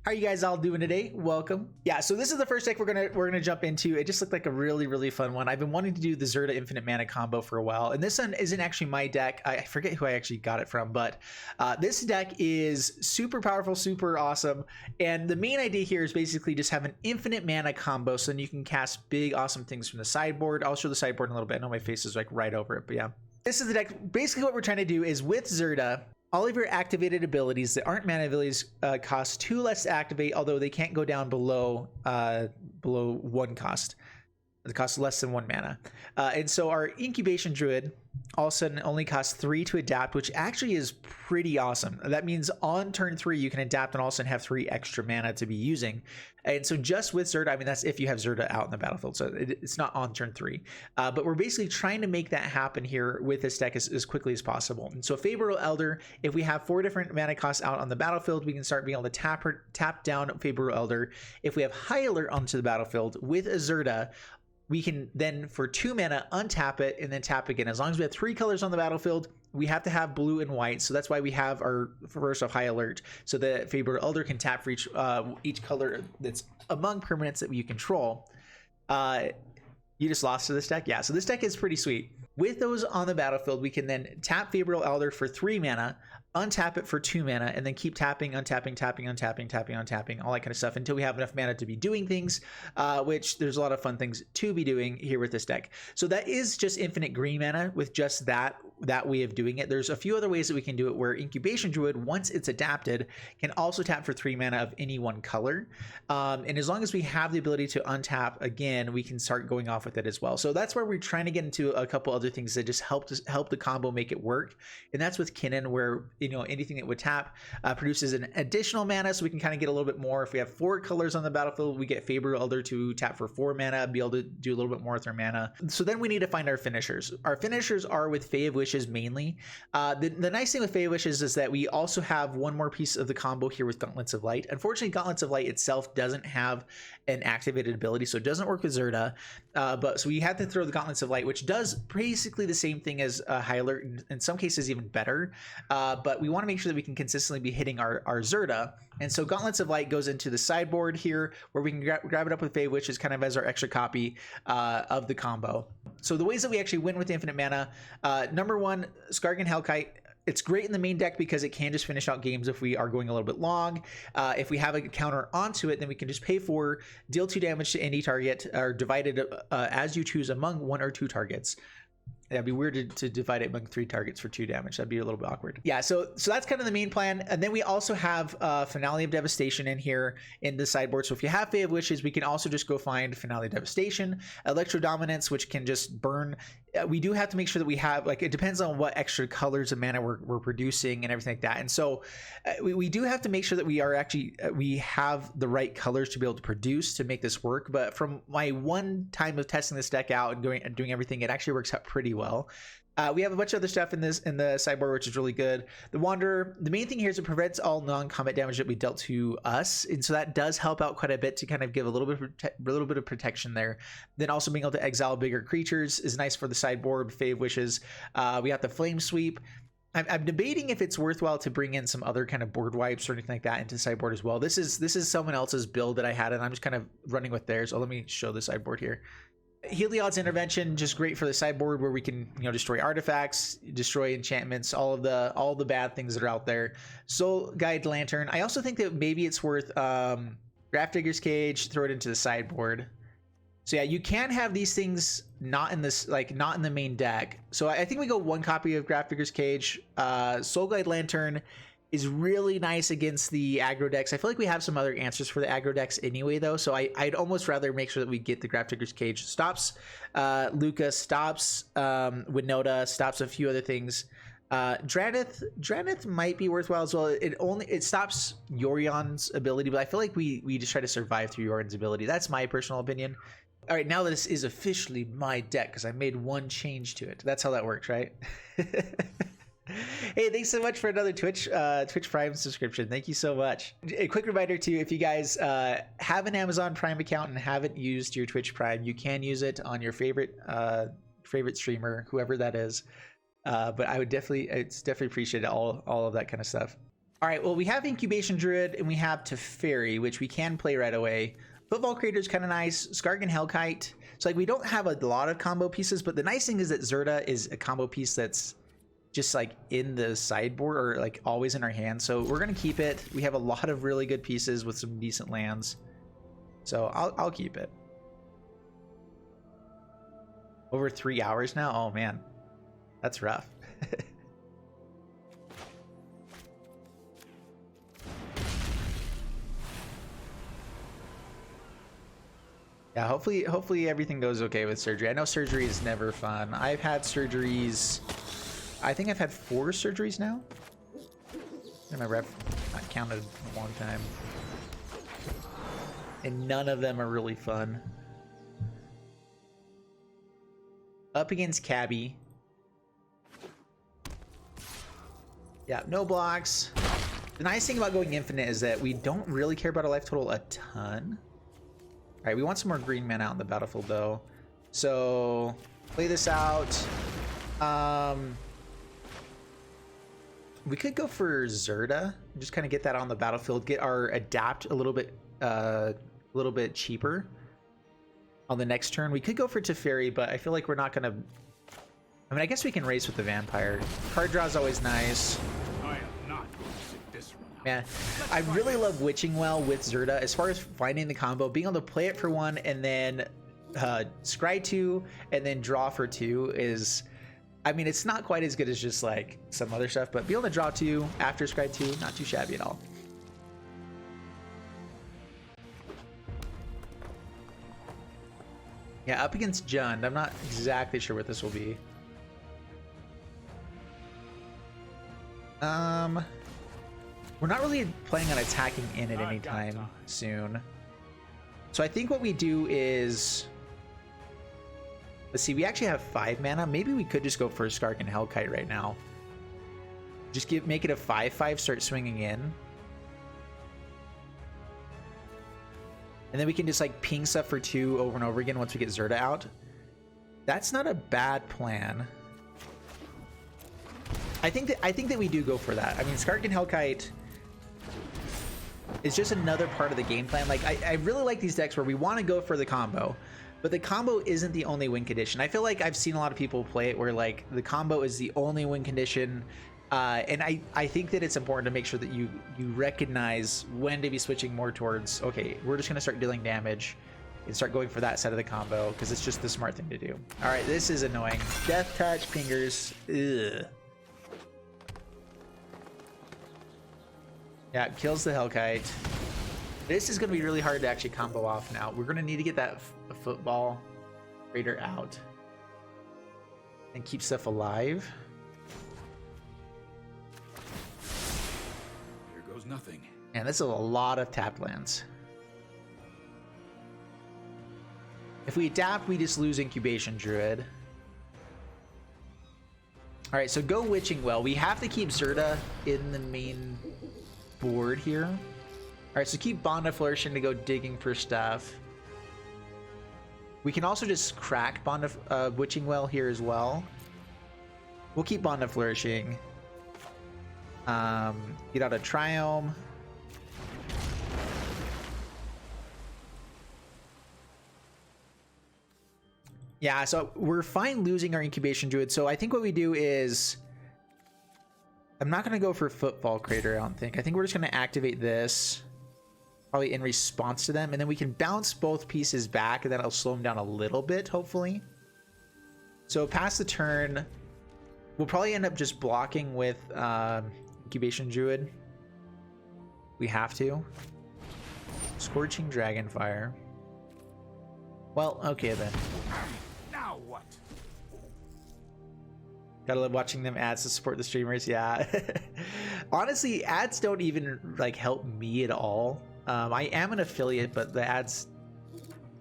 How are you guys all doing today? Welcome. Yeah, so this is the first deck we're gonna jump into. It just looked like a really fun one. I've been wanting to do the Zerda Infinite Mana combo for a while, and this one isn't actually my deck. I forget who I actually got it from, but this deck is super powerful, super awesome. And the main idea here is basically just have an infinite mana combo, so then you can cast big, awesome things from the sideboard. I'll show the sideboard in a little bit. I know my face is like right over it, but yeah. This is the deck. Basically, what we're trying to do is with Zerda, all of your activated abilities that aren't mana abilities cost 2 less to activate, although they can't go down below 1 cost. It costs less than 1 mana. And so our Incubation Druid all of a sudden only costs 3 to adapt, which actually is pretty awesome. That means on turn 3, you can adapt and all of a sudden have 3 extra mana to be using. And so just with Zerda, I mean, that's if you have Zerda out in the battlefield, so it's not on turn 3. But we're basically trying to make that happen here with this deck as quickly as possible. And so Favorable Elder, if we have 4 different mana costs out on the battlefield, we can start being able to tap down Favorable Elder. If we have High Alert onto the battlefield with a Zerda, we can then for 2 mana untap it and then tap again. As long as we have 3 colors on the battlefield, we have to have blue and white. So that's why we have our first of High Alert, so that Favorable Elder can tap for each color that's among permanents that you control. You just lost to this deck? Yeah, so this deck is pretty sweet. With those on the battlefield, we can then tap Favorable Elder for 3 mana, untap it for 2 mana, and then keep tapping, untapping, tapping, untapping, tapping, untapping, all that kind of stuff until we have enough mana to be doing things, which there's a lot of fun things to be doing here with this deck. So that is just infinite green mana with just that way of doing it. There's a few other ways that we can do it where Incubation Druid, once it's adapted, can also tap for 3 mana of any one color. And as long as we have the ability to untap again, we can start going off with it as well. So that's where we're trying to get into a couple other things that just help the combo make it work. And that's with Kinnan, where anything that would tap produces an additional mana, so we can kind of get a little bit more. If we have 4 colors on the battlefield, we get Favorable Elder to tap for 4 mana, be able to do a little bit more with our mana. So then we need to find our finishers. Our finishers are with Fae of Wishes mainly. The nice thing with Fae of Wishes is that we also have one more piece of the combo here with Gauntlets of Light. Unfortunately, Gauntlets of Light itself doesn't have an activated ability, so it doesn't work with Zerda. But so we had to throw the Gauntlets of Light, which does basically the same thing as High Alert, in some cases even better. But we want to make sure that we can consistently be hitting our Zerda. And so Gauntlets of Light goes into the sideboard here, where we can grab it up with Fae, which is kind of as our extra copy of the combo. So the ways that we actually win with the infinite mana, number 1, Skargan Hellkite. It's great in the main deck because it can just finish out games if we are going a little bit long. If we have a counter onto it, then we can just pay for deal 2 damage to any target, or divide it as you choose among 1 or 2 targets. That'd be weird to divide it among 3 targets for 2 damage. That'd be a little bit awkward. Yeah, so that's kind of the main plan. And then we also have Finale of Devastation in here in the sideboard. So if you have Fae of Wishes, we can also just go find Finale of Devastation, Electro Dominance, which can just burn. We do have to make sure that we have, like, it depends on what extra colors of mana we're producing and everything like that. And so we do have to make sure that we are actually, we have the right colors to be able to produce to make this work. But from my one time of testing this deck out and doing everything, it actually works out pretty well. We have a bunch of other stuff in the sideboard, which is really good. The Wanderer, the main thing here is it prevents all non-combat damage that we dealt to us, and so that does help out quite a bit to kind of give a little bit of protection there. Then also being able to exile bigger creatures is nice for the sideboard. Fae of Wishes. We got the Flame Sweep. I'm debating if it's worthwhile to bring in some other kind of board wipes or anything like that into the sideboard as well. This is someone else's build that I had, and I'm just kind of running with theirs. So let me show the sideboard here. Heliod's Intervention, just great for the sideboard, where we can destroy artifacts, destroy enchantments, all the bad things that are out there. Soul Guide Lantern. I also think that maybe it's worth Grafdigger's Cage, throw it into the sideboard. So yeah, you can have these things not in the main deck. So I think we go 1 copy of Grafdigger's Cage. Soul Guide Lantern is really nice against the aggro decks. I feel like we have some other answers for the aggro decks anyway, though, so I'd almost rather make sure that we get the Grafdigger's Cage. Stops Luca, stops Winota, stops a few other things. Dranith might be worthwhile as well. It stops Yorion's ability, but I feel like we just try to survive through Yorion's ability. That's my personal opinion. All right, now this is officially my deck because I made 1 change to it. That's how that works, right? Hey, thanks so much for another Twitch Prime subscription. Thank you so much. A quick reminder too, if you guys have an Amazon Prime account and haven't used your Twitch Prime, you can use it on your favorite streamer, whoever that is. But I would definitely appreciate all of that kind of stuff. All right, well, we have Incubation Druid and we have Teferi, which we can play right away. Football Creator is kind of nice. Skargan Hellkite. So like we don't have a lot of combo pieces, but the nice thing is that Zerda is a combo piece that's just like in the sideboard or like always in our hand. So we're gonna keep it. We have a lot of really good pieces with some decent lands. So I'll keep it. Over 3 hours now? Oh man, that's rough. Yeah, hopefully everything goes okay with surgery. I know surgery is never fun. I've had surgeries. I think I've had 4 surgeries now. I remember I've not counted a long time. And none of them are really fun. Up against Cabby. Yeah, no blocks. The nice thing about going infinite is that we don't really care about our life total a ton. All right, we want some more green men out in the battlefield though. So play this out. We could go for Zerda, just kind of get that on the battlefield, get our adapt a little bit cheaper on the next turn. We could go for Teferi, but I feel like we're not gonna. I mean, I guess we can race with the vampire. Card draw is always nice. Man, I really love Witching Well with Zerda. As far as finding the combo, being able to play it for 1 and then scry 2 and then draw for 2 is, I mean, it's not quite as good as just like some other stuff, but being able to draw 2 after scry 2, not too shabby at all. Yeah, up against Jund. I'm not exactly sure what this will be. We're not really planning on attacking in at any time soon. So I think what we do is... Let's see, we actually have 5 mana. Maybe we could just go for Skargan Hellkite right now. Just make it a 5/5, start swinging in. And then we can just like ping stuff for 2 over and over again once we get Zerda out. That's not a bad plan. I think that we do go for that. I mean, Skargan Hellkite is just another part of the game plan. Like I really like these decks where we want to go for the combo, but the combo isn't the only win condition. I feel like I've seen a lot of people play it where like the combo is the only win condition, and I think that it's important to make sure that you recognize when to be switching more towards, okay, we're just gonna start dealing damage and start going for that side of the combo because it's just the smart thing to do. All right, this is annoying. Death Touch, Pingers. Ugh. Yeah, it kills the Hellkite. This is going to be really hard to actually combo off now. We're going to need to get that football raider out and keep stuff alive. Here goes nothing. And this is a lot of tapped lands. If we adapt, we just lose Incubation Druid. All right, so go Witching Well. We have to keep Zerda in the main board here. All right, so keep Bond of Flourishing to go digging for stuff. We can also just crack Bond of Witching Well here as well. We'll keep Bond of Flourishing. Get out a Triome. Yeah, so we're fine losing our Incubation Druid. So I think what we do is, I'm not going to go for Footfall Crater, I don't think. I think we're just going to activate this, probably in response to them, and then we can bounce both pieces back, and that'll slow them down a little bit, hopefully. So past the turn, we'll probably end up just blocking with Incubation Druid. We have to. Scorching Dragonfire. Well, okay then. Now what? Gotta love watching them ads to support the streamers. Yeah. Honestly, ads don't even like help me at all. I am an affiliate, but the ads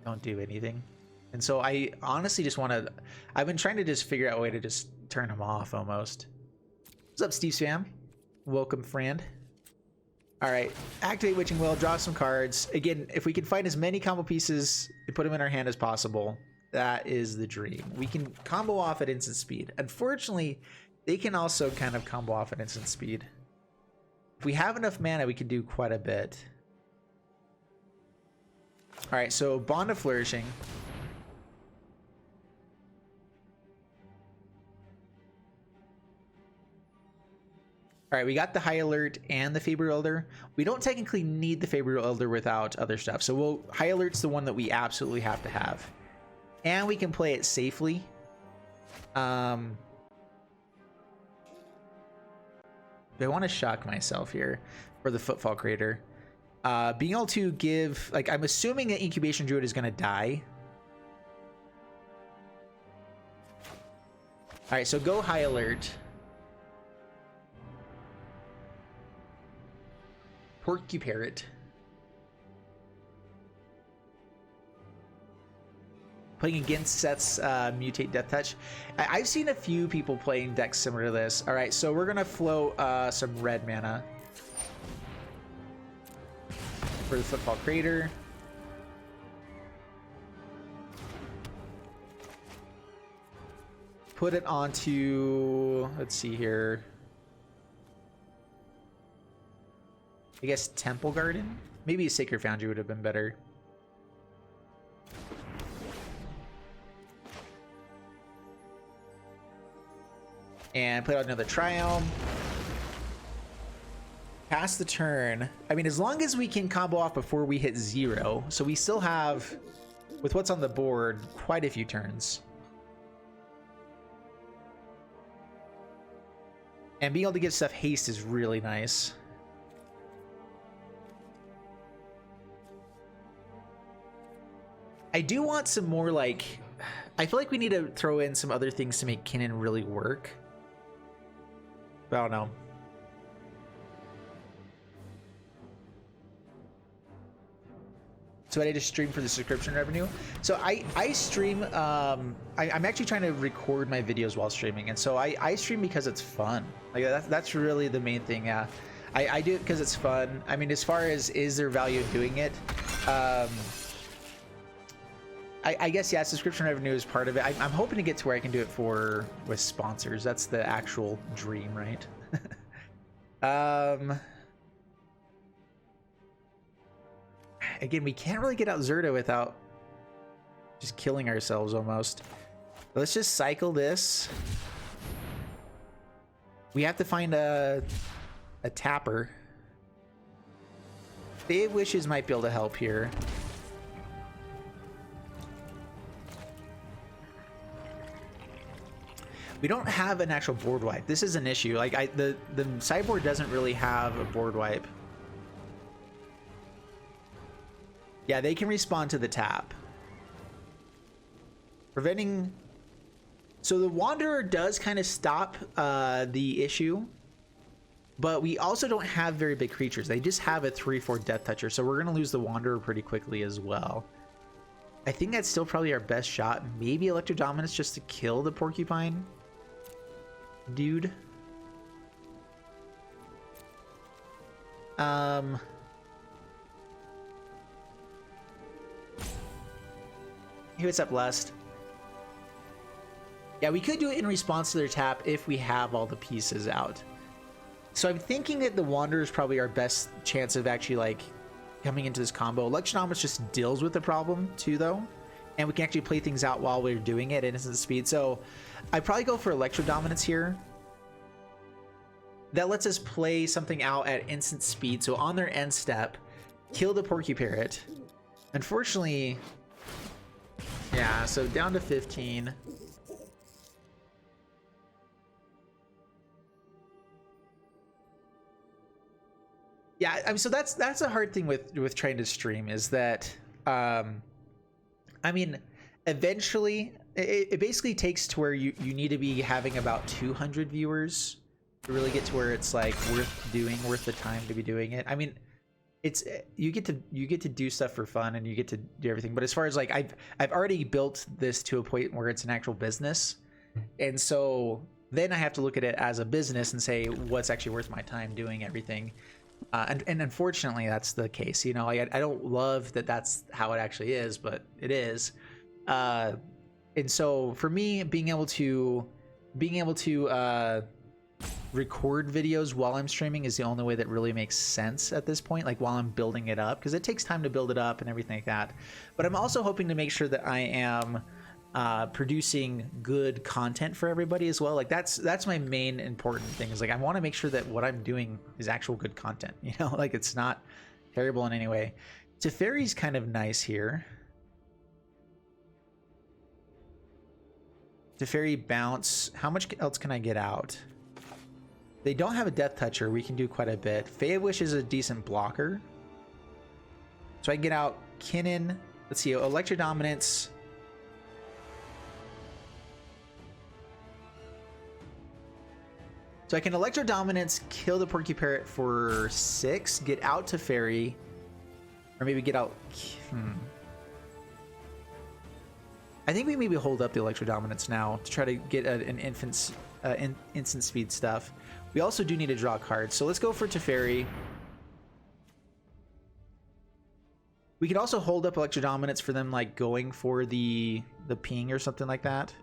don't do anything. And so I honestly just want to, I've been trying to just figure out a way to just turn them off almost. What's up, Steve Spam? Welcome, friend. All right, activate Witching Well, draw some cards. Again, if we can find as many combo pieces and put them in our hand as possible, that is the dream. We can combo off at instant speed. Unfortunately, they can also kind of combo off at instant speed. If we have enough mana, we can do quite a bit. All right, so Bond of Flourishing. All right, we got the High Alert and the Faber Elder. We don't technically need the Faber Elder without other stuff. So High Alert's the one that we absolutely have to have. And we can play it safely. Do I want to shock myself here for the Footfall Crater? Being able to give, like, I'm assuming that Incubation Druid is going to die. All right, so go High Alert. Porcuparrot. Playing against Seth's Mutate Death Touch. I've seen a few people playing decks similar to this. All right, so we're gonna float some red mana for the Footfall Crater. Put it onto, let's see here, I guess Temple Garden? Maybe a Sacred Foundry would have been better. And put out another Triumph. Pass the turn. I mean, as long as we can combo off before we hit 0. So we still have, with what's on the board, quite a few turns. And being able to give stuff haste is really nice. I do want some more, like, I feel like we need to throw in some other things to make Kinnan really work. But I don't know. So I just stream for the subscription revenue. So I stream, I'm actually trying to record my videos while streaming. And so I stream because it's fun. Like that's really the main thing. Yeah, I do it because it's fun. I mean, as far as is there value in doing it? I guess, yeah, subscription revenue is part of it. I'm hoping to get to where I can do it with sponsors. That's the actual dream, right? Again, we can't really get out Zerta without just killing ourselves almost. Let's just cycle this. We have to find a tapper. Bay of Wishes might be able to help here. We don't have an actual board wipe. This is an issue. Like the sideboard doesn't really have a board wipe. Yeah, they can respond to the tap. Preventing. So the Wanderer does kind of stop the issue, but we also don't have very big creatures. They just have a 3/4 Death Toucher, so we're gonna lose the Wanderer pretty quickly as well. I think that's still probably our best shot. Maybe Electro Dominance just to kill the Porcupine dude. Hey, what's up, Lust? Yeah, we could do it in response to their tap if we have all the pieces out. So I'm thinking that the Wanderer is probably our best chance of actually like coming into this combo. Electronomics just deals with the problem too, though, and we can actually play things out while we're doing it at instant speed. So I'd probably go for Electro Dominance here. That lets us play something out at instant speed. So on their end step, kill the Porcuparrot. Unfortunately, yeah, so down to 15. Yeah, I mean, so that's a hard thing with trying to stream is that, I mean, eventually it basically takes to where you need to be having about 200 viewers to really get to where it's like worth the time to be doing it. I mean, it's you get to do stuff for fun and you get to do everything. But as far as like I've already built this to a point where it's an actual business, and so then I have to look at it as a business and say what's actually worth my time doing everything. And unfortunately, that's the case. You know, I don't love that that's how it actually is, but it is. And so for me, being able to record videos while I'm streaming is the only way that really makes sense at this point, like while I'm building it up, because it takes time to build it up and everything like that. But I'm also hoping to make sure that I am producing good content for everybody as well. Like that's my main important thing, is like I want to make sure that what I'm doing is actual good content, you know, like it's not terrible in any way. Teferi's kind of nice here. Teferi bounce. How much else can I get out? They don't have a Death Toucher. We can do quite a bit. Fey Wish is a decent blocker. So I can get out Kinnan. Let's see, Electro Dominance. So I can Electro Dominance, kill the Porky Parrot for 6, get out Teferi, or maybe get out... I think we maybe hold up the Electro Dominance now to try to get an instant speed stuff. We also do need to draw cards, so let's go for Teferi. We could also hold up Electro Dominance for them, like going for the ping or something like that.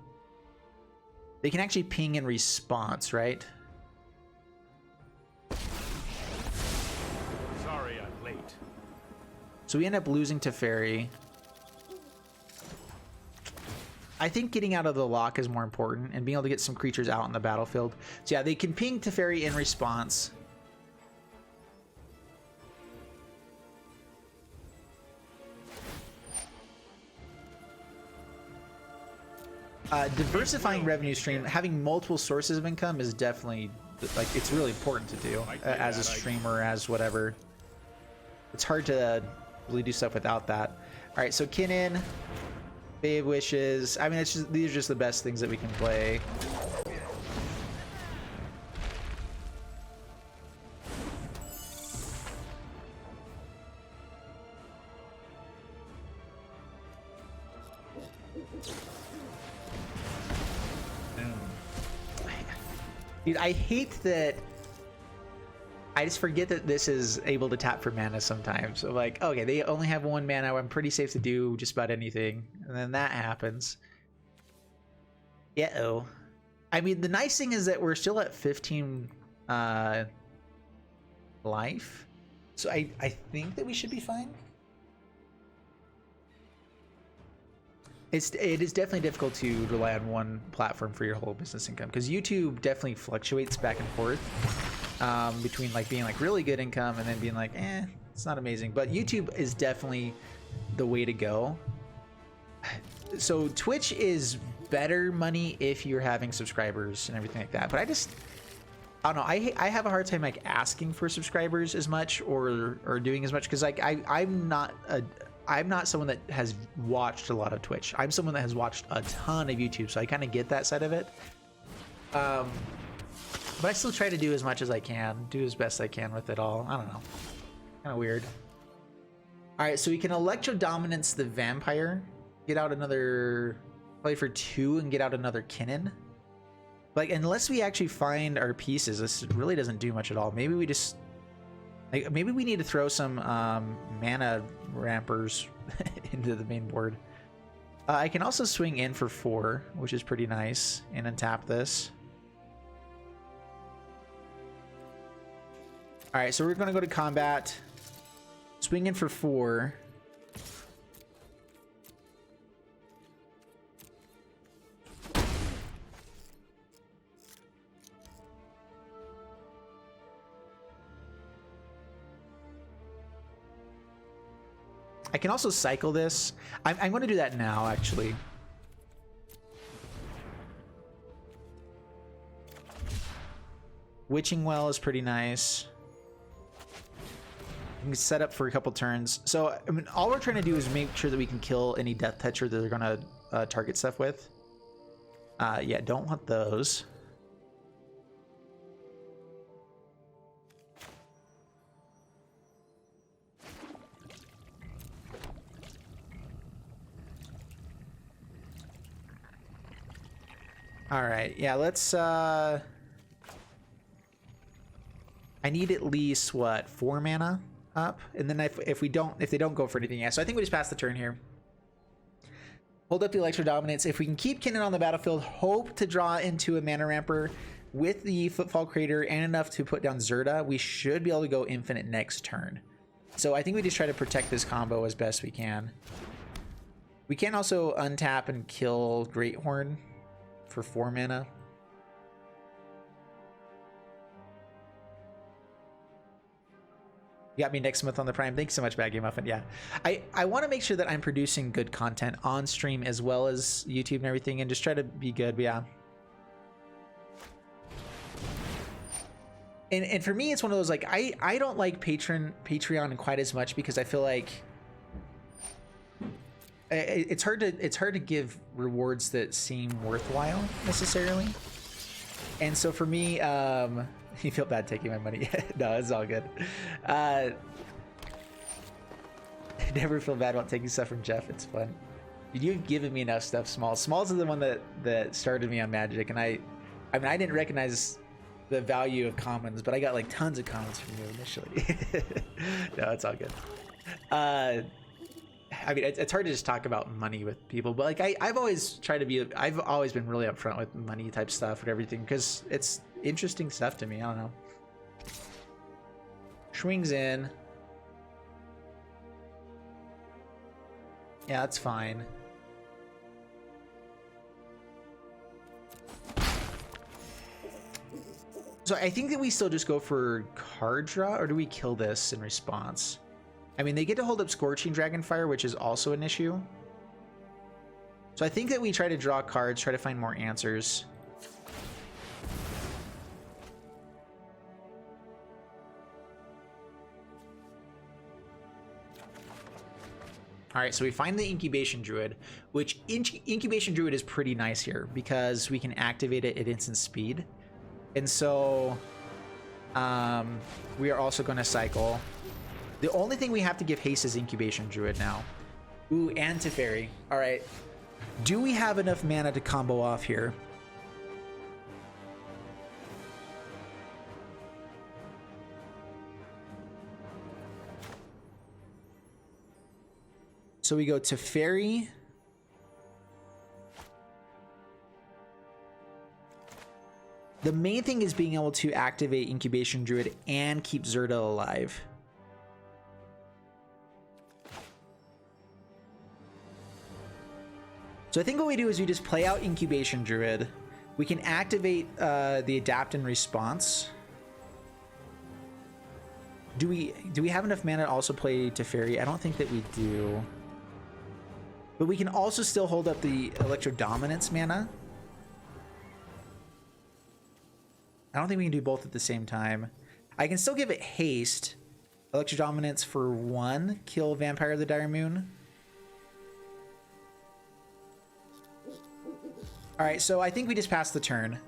They can actually ping in response, right? Sorry I'm late. So we end up losing Teferi. I think getting out of the lock is more important and being able to get some creatures out on the battlefield. So yeah, they can ping Teferi in response. Diversifying revenue stream, having multiple sources of income is definitely, like, it's really important to do as a streamer, as whatever. It's hard to really do stuff without that. All right, so Kinnan. Fey Wishes. I mean, it's just, these are just the best things that we can play. Dude, I hate that. I just forget that this is able to tap for mana sometimes. So like, okay, they only have 1 mana. I'm pretty safe to do just about anything. And then that happens. Uh-oh. I mean, the nice thing is that we're still at 15 life. So I think that we should be fine. It is definitely difficult to rely on one platform for your whole business income, because YouTube definitely fluctuates back and forth between like being like really good income and then being like, it's not amazing. But YouTube is definitely the way to go. So Twitch is better money if you're having subscribers and everything like that. But I don't know. I have a hard time like asking for subscribers as much or doing as much, because like I'm not someone that has watched a lot of Twitch. I'm someone that has watched a ton of YouTube, so I kind of get that side of it. But I still try to do as much as I can, do as best I can with it all. I don't know. Kind of weird. All right, so we can Electro Dominance the Vampire, get out another, play for 2 and get out another Kinnan. Like, unless we actually find our pieces, this really doesn't do much at all. Maybe we just, like, maybe we need to throw some mana rampers into the main board. I can also swing in for 4, which is pretty nice, and untap this. All right, so we're gonna go to combat, swing in for 4. I can also cycle this. I'm going to do that now, actually. Witching Well is pretty nice. You can set up for a couple turns. So, I mean, all we're trying to do is make sure that we can kill any Death Toucher that they're going to target stuff with. Yeah, don't want those. All right, yeah, let's I need at least what, 4 mana up, and then if they don't go for anything, yeah. So I think we just pass the turn here. Hold up the Electro Dominance. If we can keep Kinnan on the battlefield, hope to draw into a mana ramper. with the Footfall Crater and enough to put down Zerta, we should be able to go infinite next turn. So I think we just try to protect this combo as best we can. We can also untap and kill Greathorn for 4 mana. You got me next month on the Prime. Thanks so much, Bad Game Muffin. Yeah, I want to make sure that I'm producing good content on stream as well as YouTube and everything, and just try to be good. But yeah. And for me, it's one of those, like, I don't like Patreon quite as much because I feel like it's hard to give rewards that seem worthwhile necessarily. And so for me, you feel bad taking my money. No, it's all good. I never feel bad about taking stuff from Jeff. It's fun. You've given me enough stuff, Smalls. Smalls is the one that started me on Magic, and I mean, I didn't recognize the value of commons, but I got like tons of commons from you initially. No, it's all good. I mean, it's hard to just talk about money with people, but like I've always been really upfront with money type stuff and everything because it's interesting stuff to me. I don't know. Swings in. Yeah, that's fine. So I think that we still just go for card draw, or do we kill this in response? I mean, they get to hold up Scorching Dragonfire, which is also an issue. So I think that we try to draw cards, try to find more answers. All right, so we find the Incubation Druid, which Incubation Druid is pretty nice here because we can activate it at instant speed. And so we are also going to cycle. The only thing we have to give haste is Incubation Druid now. Ooh, and Teferi. All right. Do we have enough mana to combo off here? So we go Teferi. The main thing is being able to activate Incubation Druid and keep Zerta alive. So I think what we do is we just play out Incubation Druid. We can activate the Adapt and Response. Do we have enough mana to also play Teferi? I don't think that we do. But we can also still hold up the Electro Dominance mana. I don't think we can do both at the same time. I can still give it haste. Electro Dominance for 1. Kill Vampire of the Dire Moon. Alright, so I think we just passed the turn.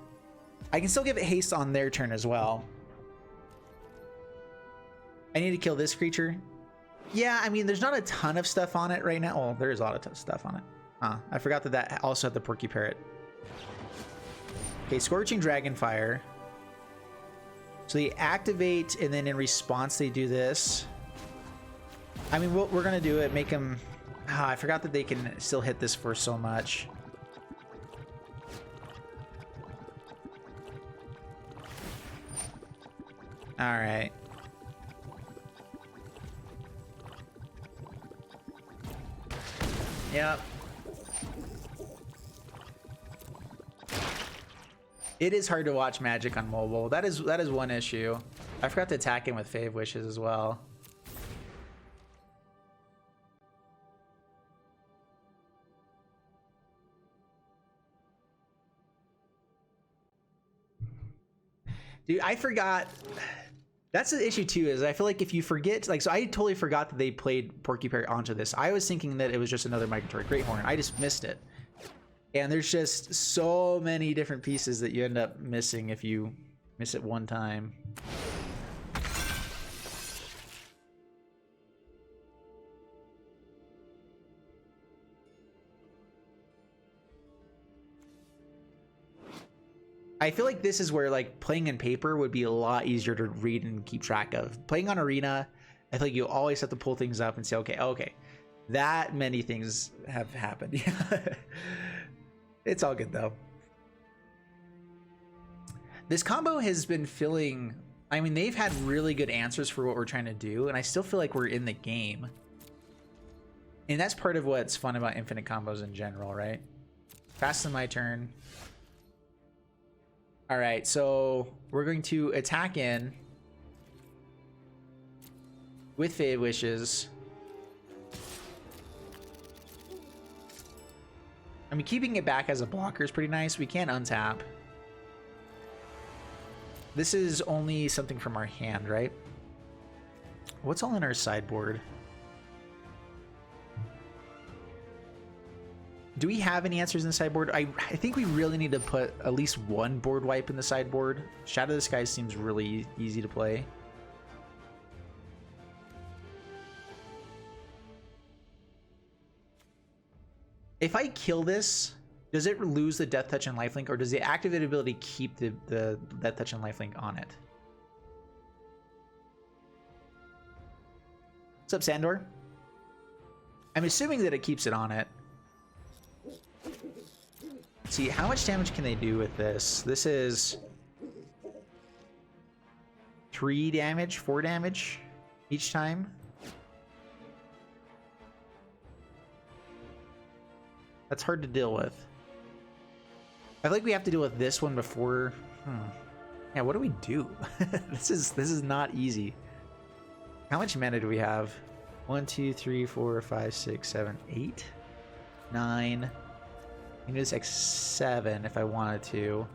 I can still give it haste on their turn as well. I need to kill this creature. Yeah, I mean, there's not a ton of stuff on it right now. Well, there is a lot of stuff on it. I forgot that also had the Porky Parrot. Okay, Scorching Dragonfire. So they activate, and then in response they do this. I mean, we're gonna do it. Make them. I forgot that they can still hit this for so much. All right. Yep. It is hard to watch Magic on mobile. That is one issue. I forgot to attack him with Fave Wishes as well. Dude, I forgot. That's the issue too, is I feel like if you forget, like, so I totally forgot that they played Porky Parrot onto this. I was thinking that it was just another Migratory Greathorn. I just missed it. And there's just so many different pieces that you end up missing if you miss it one time. I feel like this is where, like, playing in paper would be a lot easier to read and keep track of. Playing on Arena, I feel like you always have to pull things up and say, okay, that many things have happened. It's all good though. This combo has been feeling, I mean, they've had really good answers for what we're trying to do, and I still feel like we're in the game. And that's part of what's fun about infinite combos in general, right? Faster than my turn. All right, so we're going to attack in with Fade Wishes. I mean, keeping it back as a blocker is pretty nice. We can untap. This is only something from our hand, right? What's all in our sideboard? Do we have any answers in the sideboard? I think we really need to put at least one board wipe in the sideboard. Shadow of the Sky seems really easy to play. If I kill this, does it lose the Death Touch and Lifelink, or does the activated ability keep the Death Touch and Lifelink on it? What's up, Sandor? I'm assuming that it keeps it on it. Let's see, how much damage can they do with this? This is 3 damage, 4 damage each time. That's hard to deal with. I feel like we have to deal with this one before. Yeah, what do we do? This is not easy. How much mana do we have? 1, 2, 3, 4, 5, 6, 7, 8, 9. I can do this X7 if I wanted to.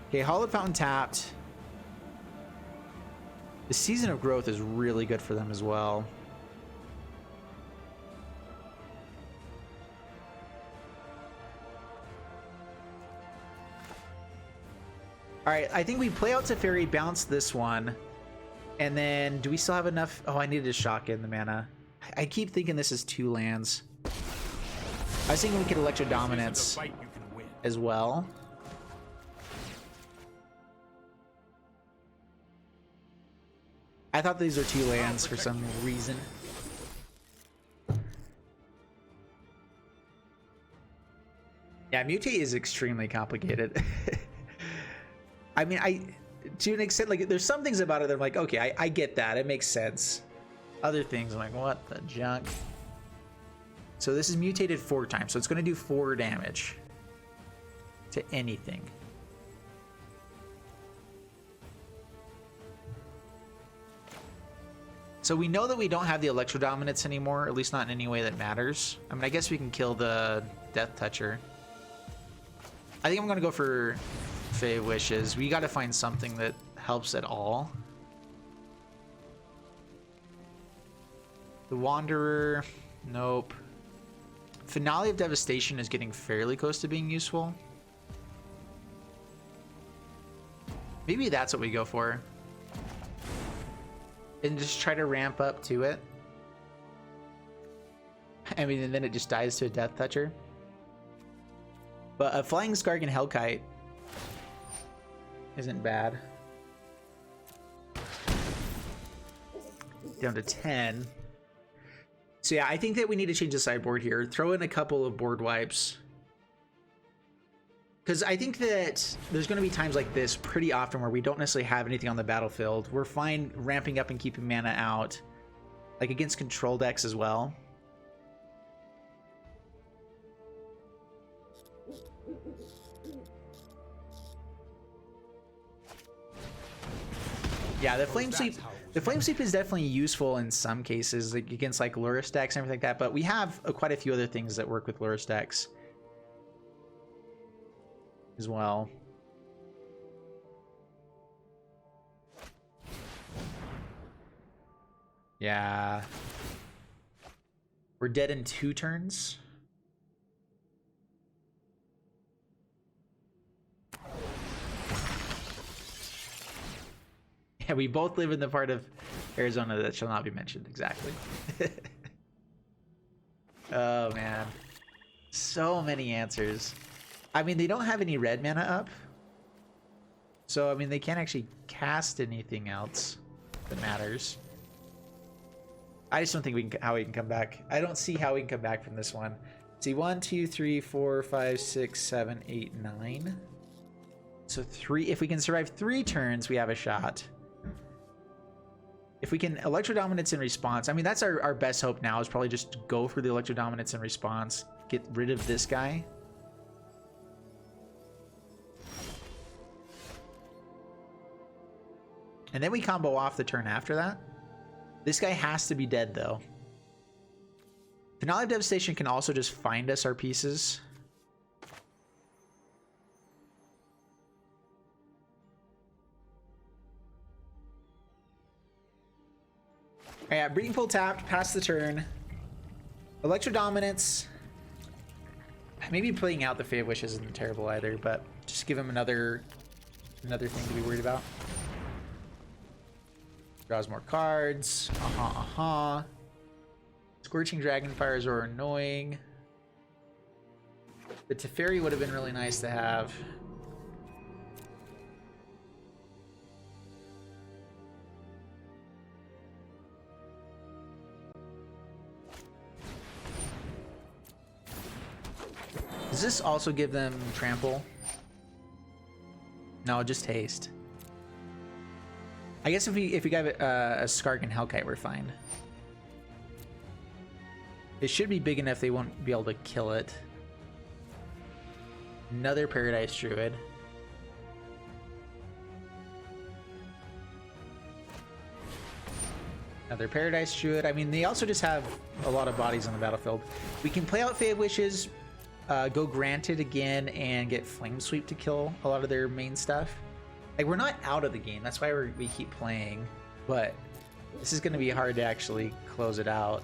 Okay, Hallowed Fountain tapped. The Season of Growth is really good for them as well. Alright, I think we play out Teferi, bounce this one. And then, do we still have enough? Oh, I needed to shock in the mana. I keep thinking this is 2 lands. I was thinking we could Electro Dominance as well. I thought these were 2 lands for some reason. Yeah, Mutate is extremely complicated. I mean, to an extent, like, there's some things about it that I'm like, okay, I get that. It makes sense. Other things, I'm like, what the junk? So this is mutated 4 times, so it's going to do 4 damage to anything. So we know that we don't have the Electro Dominance anymore, at least not in any way that matters. I mean, I guess we can kill the Death Toucher. I think I'm going to go for Fey Wishes. We got to find something that helps at all. The Wanderer, nope. Finale of Devastation is getting fairly close to being useful. Maybe that's what we go for. And just try to ramp up to it. I mean, and then it just dies to a Death Toucher. But a Flying Skargan Hellkite isn't bad. Down to 10. So yeah, I think that we need to change the sideboard here. Throw in a couple of board wipes. Because I think that there's going to be times like this pretty often where we don't necessarily have anything on the battlefield. We're fine ramping up and keeping mana out. Like against control decks as well. Yeah, the Flame Sweep. The Flame Sweep is definitely useful in some cases, like against like Lurrus decks and everything like that. But we have quite a few other things that work with Lurrus decks as well. Yeah. We're dead in 2 turns. Yeah, we both live in the part of Arizona that shall not be mentioned. Exactly. Oh, man. So many answers. I mean, they don't have any red mana up. So, I mean, they can't actually cast anything else that matters. I just don't think how we can come back. I don't see how we can come back from this one. See, 1, 2, 3, 4, 5, 6, 7, 8, 9. So 3. If we can survive 3 turns, we have a shot. If we can Electro Dominance in response, I mean, that's our best hope now, is probably just go for the Electro Dominance in response. Get rid of this guy. And then we combo off the turn after that. This guy has to be dead, though. The Knowledge of Devastation can also just find us our pieces. Yeah, Breeding Pool tapped, pass the turn. Electro Dominance. Maybe playing out the Fey of Wish isn't terrible either, but just give him another thing to be worried about. Draws more cards. Scorching Dragonfires are annoying. The Teferi would have been really nice to have. Does this also give them trample? No, just haste. I guess if we got a Skark and Hellkite, we're fine. It should be big enough they won't be able to kill it. Another Paradise Druid. Another Paradise Druid. I mean, they also just have a lot of bodies on the battlefield. We can play out Fey of Wishes, go Granted again, and get Flame Sweep to kill a lot of their main stuff. Like, we're not out of the game. That's why we keep playing. But this is going to be hard to actually close it out.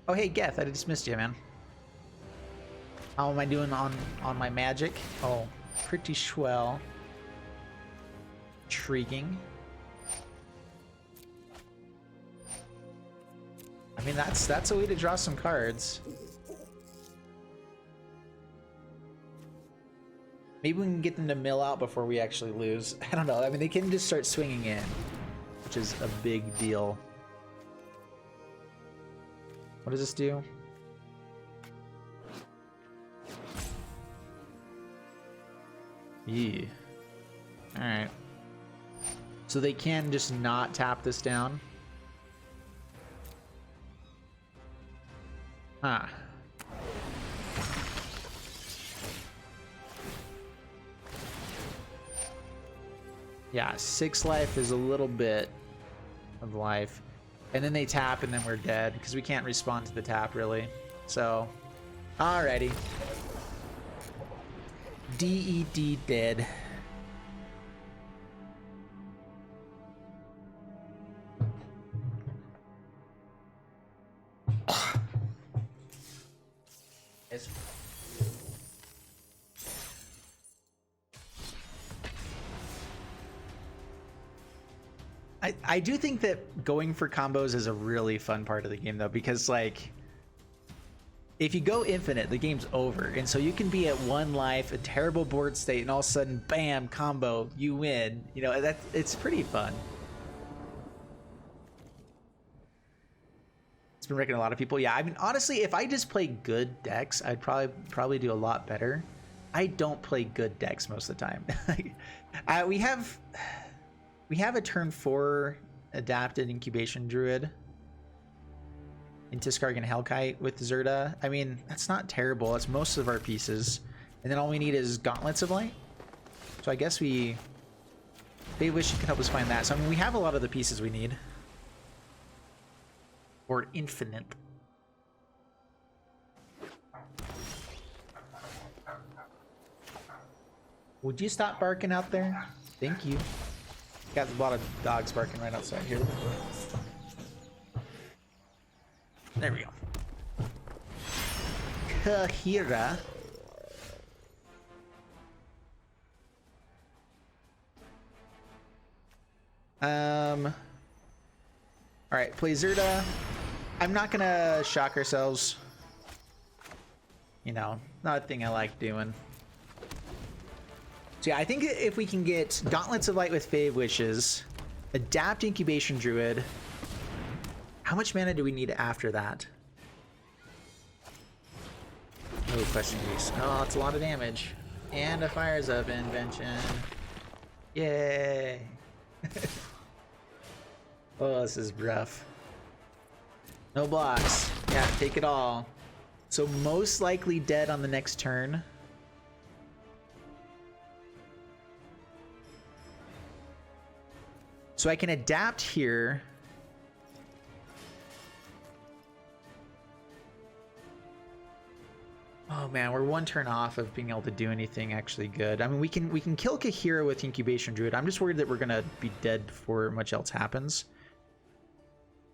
Oh, hey, Geth, I just missed you, man. How am I doing on my magic? Oh, pretty swell. Intriguing. I mean, that's a way to draw some cards. Maybe we can get them to mill out before we actually lose. I don't know. I mean, they can just start swinging in, which is a big deal. What does this do? Yeah. Alright. So they can just not tap this down? Ah. Yeah, 6 life is a little bit of life. And then they tap and then we're dead because we can't respond to the tap really. So, alrighty. DED dead. I do think that going for combos is a really fun part of the game though, because like if you go infinite, the game's over, and so you can be at 1 life, a terrible board state, and all of a sudden, bam, combo, you win. You know, it's pretty fun. It's been wrecking a lot of people. Yeah, I mean, honestly, if I just play good decks, I'd probably do a lot better. I don't play good decks most of the time. We have a turn 4 adapted incubation druid into Skark and Hellkite with Zerta. I mean, that's not terrible. That's most of our pieces. And then all we need is Gauntlets of Light. So I guess they wish you could help us find that. So I mean, we have a lot of the pieces we need. Or infinite. Would you stop barking out there? Thank you. Got a lot of dogs barking right outside here. There we go. Kahira. Alright, play Zerta. I'm not gonna shock ourselves. You know, not a thing I like doing. So yeah, I think if we can get Gauntlets of Light with Fave Wishes, adapt Incubation Druid. How much mana do we need after that? Oh, question piece. Oh, it's a lot of damage. And a Fires Up Invention. Yay! Oh, this is rough. No blocks. Yeah, take it all. So most likely dead on the next turn. So I can adapt here. Oh man, we're one turn off of being able to do anything actually good. I mean, we can kill Kahira with Incubation Druid. I'm just worried that we're gonna be dead before much else happens.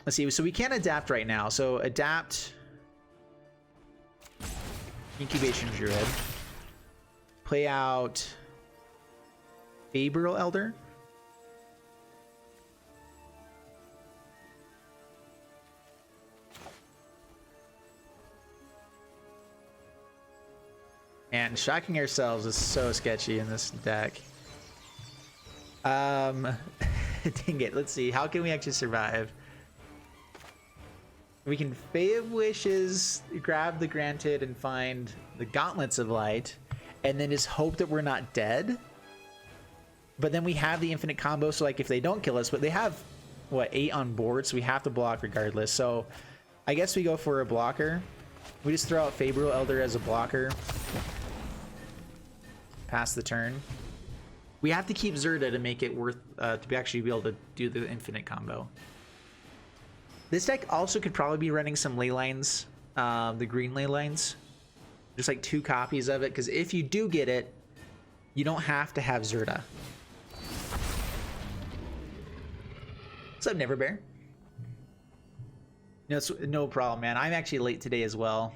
Let's see. So we can't adapt right now. So adapt Incubation Druid. Play out Fabrial Elder. And shocking ourselves is so sketchy in this deck. Dang it. Let's see. How can we actually survive? We can Fave Wishes, grab the Granted, and find the Gauntlets of Light, and then just hope that we're not dead. But then we have the infinite combo, so like if they don't kill us, but they have, what, 8 on board, so we have to block regardless. So I guess we go for a blocker. We just throw out Fabrial Elder as a blocker. Pass the turn. We have to keep Zerda to make it worth to actually be able to do the infinite combo. This deck also could probably be running some ley lines, the green ley lines, just like 2 copies of it, because if you do get it, you don't have to have Zerda. What's up, Never Bear? No, it's no problem, man. I'm actually late today as well.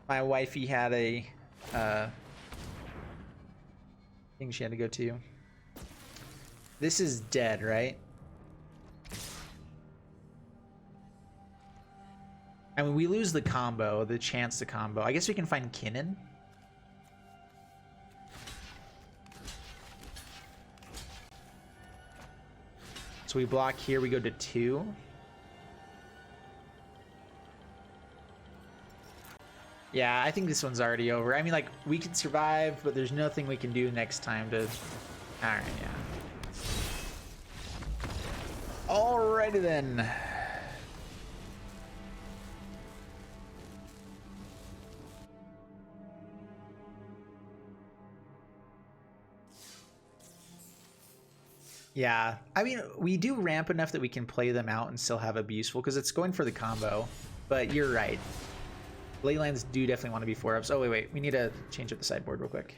My wifey had a thing she had to go to. This is dead, right? I mean, we lose the combo, the chance to combo. I guess we can find Kinnan. So we block here, we go to 2. Yeah, I think this one's already over. I mean, like, we can survive, but there's nothing we can do next time to... Alright, yeah. Alrighty then. Yeah, I mean, we do ramp enough that we can play them out and still have it be useful, because it's going for the combo. But you're right. Leylands do definitely want to be 4-ups. Oh, wait. We need to change up the sideboard real quick.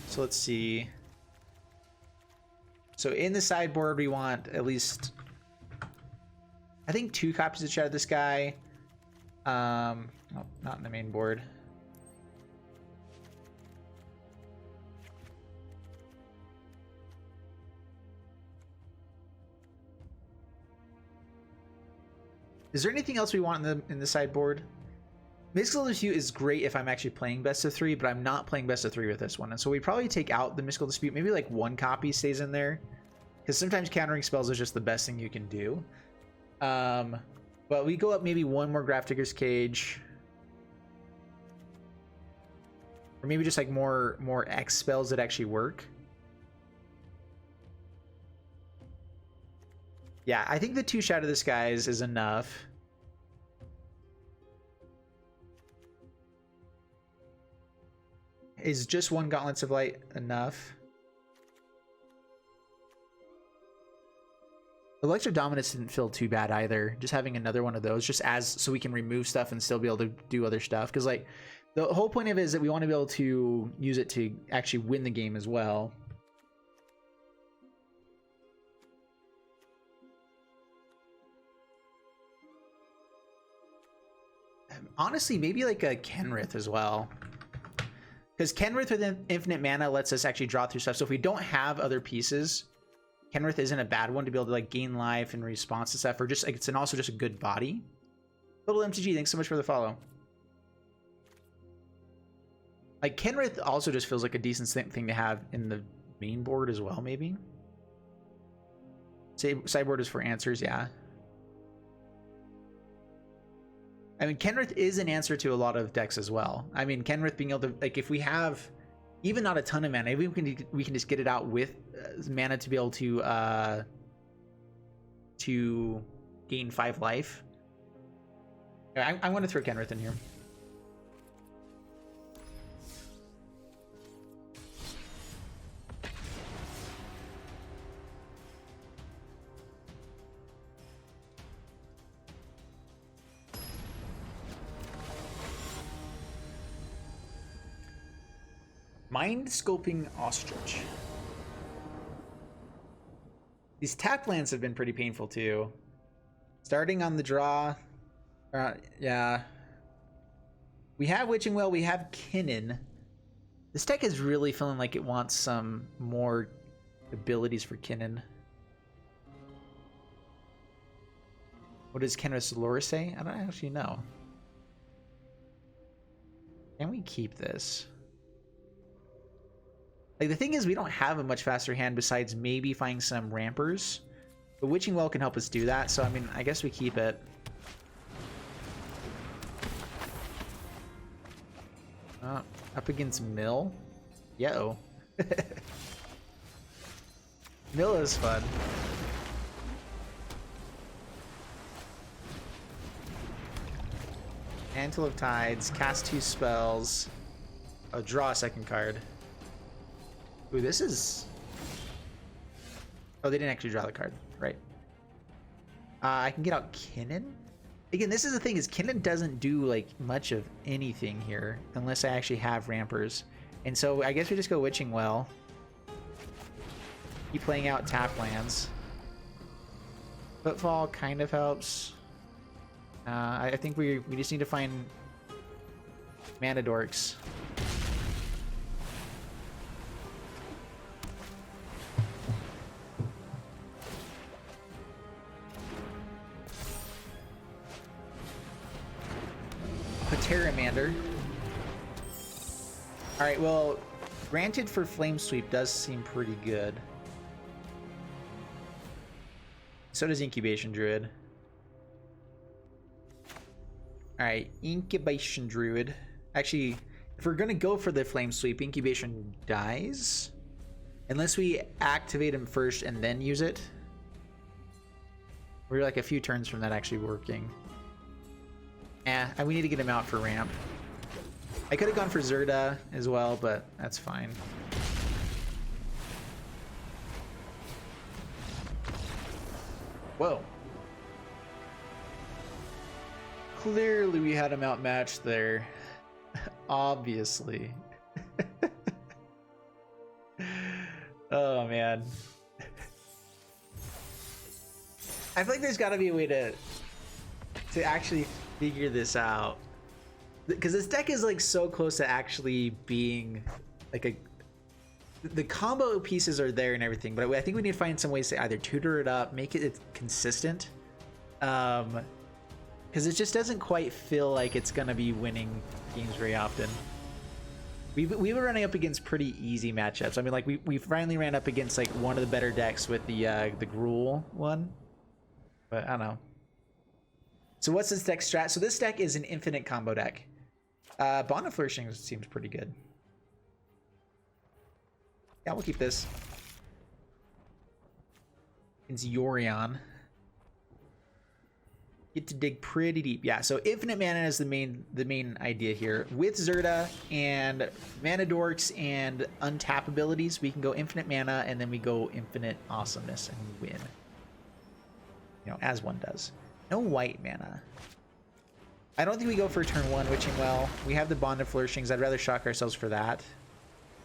So let's see. So in the sideboard, we want at least, I think, 2 copies of Shadow the Sky. Oh, not in the main board. Is there anything else we want in the sideboard? Mystical Dispute is great if I'm actually playing best of 3, but I'm not playing best of 3 with this one. And so we probably take out the Mystical Dispute. Maybe like 1 copy stays in there, because sometimes countering spells is just the best thing you can do. But we go up maybe 1 more Grafdigger's Cage, or maybe just like more X spells that actually work. Yeah, I think the 2 Shadow the Skies is enough. Is just 1 Gauntlets of Light enough? Electro Dominance didn't feel too bad either. Just having another one of those, just as so we can remove stuff and still be able to do other stuff. Because like the whole point of it is that we want to be able to use it to actually win the game as well. Honestly, maybe like a Kenrith as well. Because Kenrith with infinite mana lets us actually draw through stuff. So if we don't have other pieces, Kenrith isn't a bad one to be able to like gain life and response to stuff, or just like it's also just a good body. Total MTG, thanks so much for the follow. Like Kenrith also just feels like a decent thing to have in the main board as well, maybe. Sideboard is for answers, yeah. I mean, Kenrith is an answer to a lot of decks as well. I mean, Kenrith being able to, like, if we have even not a ton of mana, maybe we can just get it out with mana to be able to gain 5 life. I want to throw Kenrith in here. Mind Scoping Ostrich. These tap lands have been pretty painful too. Starting on the draw. Yeah. We have Witching Well, we have Kinnan. This deck is really feeling like it wants some more abilities for Kinnan. What does Kenrith's lore say? I don't actually know. Can we keep this? Like, the thing is, we don't have a much faster hand besides maybe finding some rampers. But Witching Well can help us do that, so I mean, I guess we keep it. Up against Mill? Yo. Mill is fun. Mantle of Tides, cast 2 spells. Oh, draw a second card. Ooh, this is... Oh, they didn't actually draw the card. Right. I can get out Kinnan. Again, this is the thing, is Kinnan doesn't do, like, much of anything here. Unless I actually have rampers. And so, I guess we just go Witching Well. Keep playing out tap lands. Footfall kind of helps. I think we just need to find mana dorks. Terramander. Alright, well, granted for Flame Sweep does seem pretty good. So does Incubation Druid. Alright, Incubation Druid. Actually, if we're gonna go for the Flame Sweep, Incubation dies. Unless we activate him first and then use it. We're like a few turns from that actually working. We need to get him out for ramp. I could have gone for Zerda as well, but that's fine. Whoa. Clearly we had him outmatched there. Obviously. Oh, man. I feel like there's got to be a way to actually figure this out, because this deck is like so close to actually being like the combo pieces are there and everything, but I think we need to find some ways to either tutor it up, make it consistent, because it just doesn't quite feel like it's gonna be winning games very often. We were running up against pretty easy matchups. I mean, like we finally ran up against like one of the better decks with the Gruul one, but I don't know. So what's this deck strat? So this deck is an infinite combo deck. Bond of Flourishing seems pretty good. Yeah, we'll keep this. It's Yorion. Get to dig pretty deep. Yeah, so infinite mana is the main idea here. With Zerda and mana dorks and untap abilities, we can go infinite mana and then we go infinite awesomeness and win. You know, as one does. No white mana. I don't think we go for turn 1 Witching Well. We have the Bond of Flourishings. I'd rather shock ourselves for that.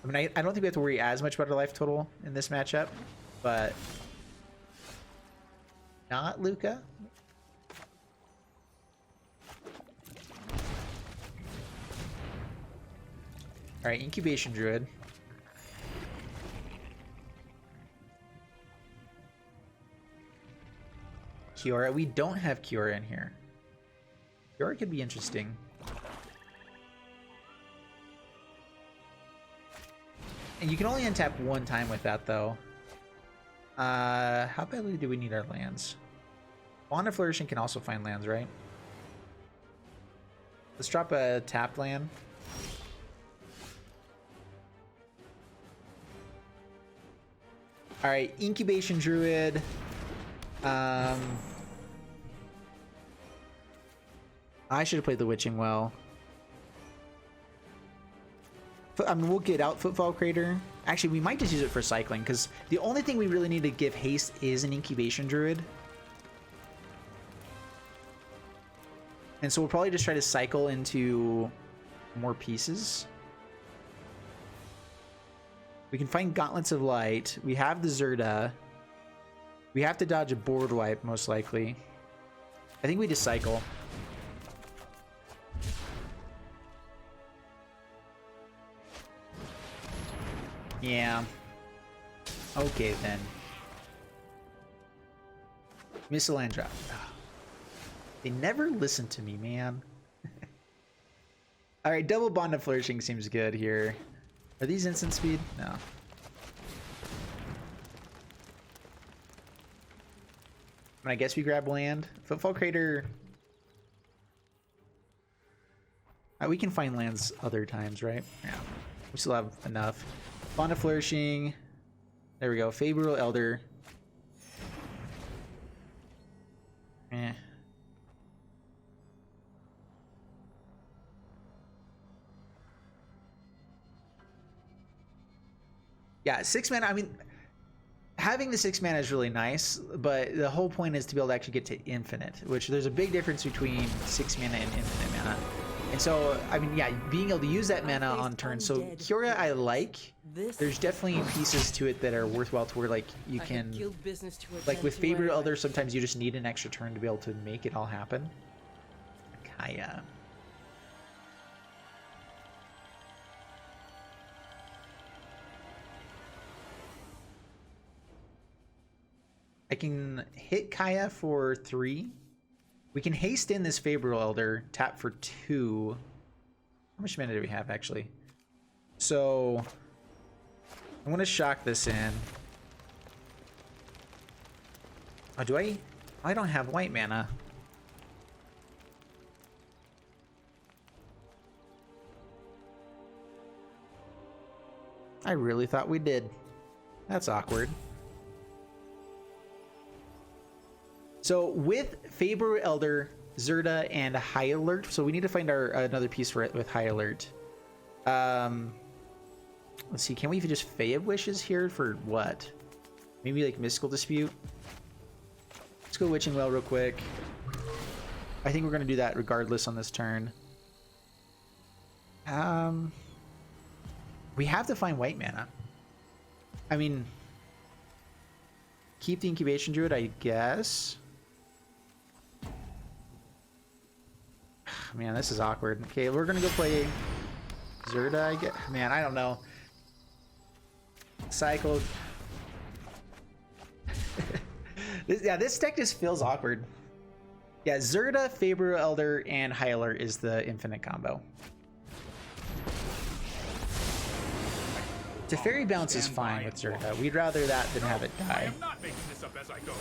I mean, I don't think we have to worry as much about our life total in this matchup, but not Luca. All right, Incubation Druid. Kiora. We don't have Kiora in here. Kiora could be interesting. And you can only untap one time with that, though. How badly do we need our lands? Wand of Flourishing can also find lands, right? Let's drop a tap land. All right, Incubation Druid. I should have played the Witching Well. I mean, we'll get out Footfall Crater. Actually, we might just use it for cycling, because the only thing we really need to give haste is an Incubation Druid. And so we'll probably just try to cycle into more pieces. We can find Gauntlets of Light. We have the Zerda. We have to dodge a board wipe, most likely. I think we just cycle. Yeah. Okay, then. Miscelandra. They never listen to me, man. Alright, double Bond of Flourishing seems good here. Are these instant speed? No. I guess we grab land. Footfall Crater. We can find lands other times, right? Yeah. We still have enough. Bond of Flourishing. There we go. Favorable Elder. Eh. Yeah, 6 mana. I mean, having the 6 mana is really nice, but the whole point is to be able to actually get to infinite, which there's a big difference between 6 mana and infinite mana. And so, I mean, yeah, being able to use that mana on turn. So Kiora I like. There's definitely pieces to it that are worthwhile to where, like, you can, like with Favorite Elder, sometimes you just need an extra turn to be able to make it all happen. Kaya. I can hit Kaya for 3. We can haste in this Favorable Elder, tap for 2. How much mana do we have, actually? So I'm going to shock this in. Oh, do I? I don't have white mana. I really thought we did. That's awkward. So with Faber Elder, Zerda, and High Alert, so we need to find our another piece for it with High Alert. Let's see, can we just Fae of Wishes here for what? Maybe like Mystical Dispute? Let's go Witching Well real quick. I think we're going to do that regardless on this turn. We have to find white mana. I mean, keep the Incubation Druid, I guess. Man, this is awkward. Okay, we're gonna go play Zerda, I guess. Man, I don't know. Cycle. This deck just feels awkward. Yeah, Zerda, Faber Elder, and High Alert is the infinite combo. Teferi Bounce is fine with Zerda. We'd rather that than have it die. I am not making this up as I go.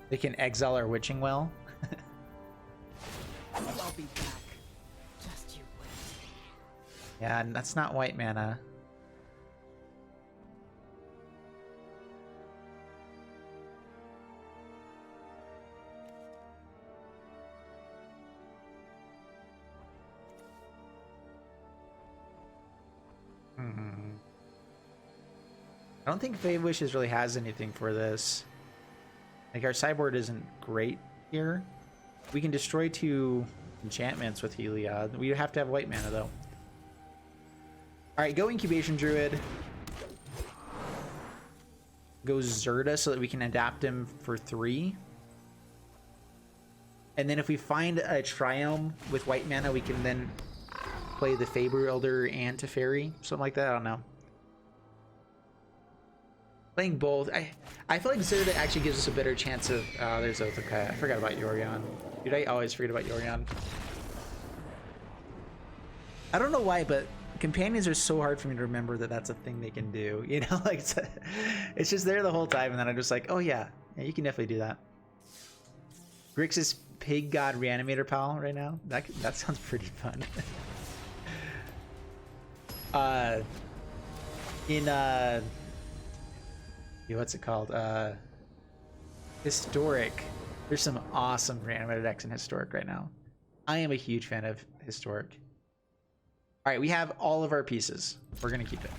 They can exile our Witching Well. I'll be back. Just you wait. Yeah, that's not white mana. I don't think Fae of Wishes really has anything for this. Like, our sideboard isn't great here. We can destroy 2 enchantments with Heliod. We have to have white mana, though. Alright, go Incubation Druid. Go Zerda so that we can adapt him for 3. And then if we find a Triome with white mana, we can then play the Faber Elder and Teferi, something like that. I don't know. Playing both, I feel like Zerda actually gives us a better chance of. There's Oath. Okay, I forgot about Yorion. Dude, I always forget about Yorion. I don't know why, but companions are so hard for me to remember that that's a thing they can do. You know, like it's just there the whole time, and then I'm just like, oh yeah, you can definitely do that. Grixis Pig God Reanimator pal right now. That sounds pretty fun. What's it called? Historic. There's some awesome Reanimator decks in Historic right now. I am a huge fan of Historic. All right, we have all of our pieces. We're gonna keep it.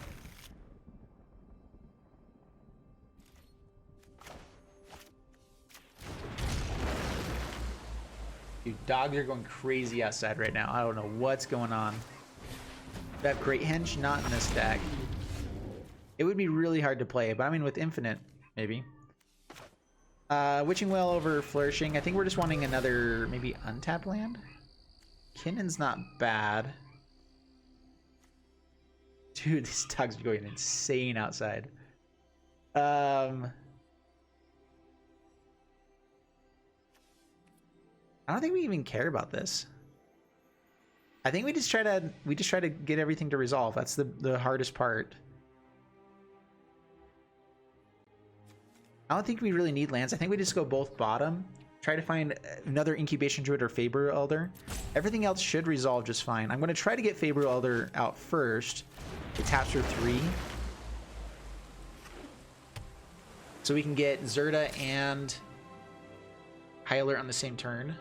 Dude, dogs are going crazy outside right now. I don't know what's going on. We have Great Henge, not in this deck. It would be really hard to play, but I mean with Infinite, maybe. Witching Well over Flourishing. I think we're just wanting another, maybe untap land? Kinnon's not bad. Dude, these dogs are going insane outside. I don't think we even care about this. I think we just try to get everything to resolve. That's the hardest part. I don't think we really need lands. I think we just go both bottom. Try to find another Incubation Druid or Faber Elder. Everything else should resolve just fine. I'm going to try to get Faber Elder out first. It taps for 3. So we can get Zerda and High Alert on the same turn.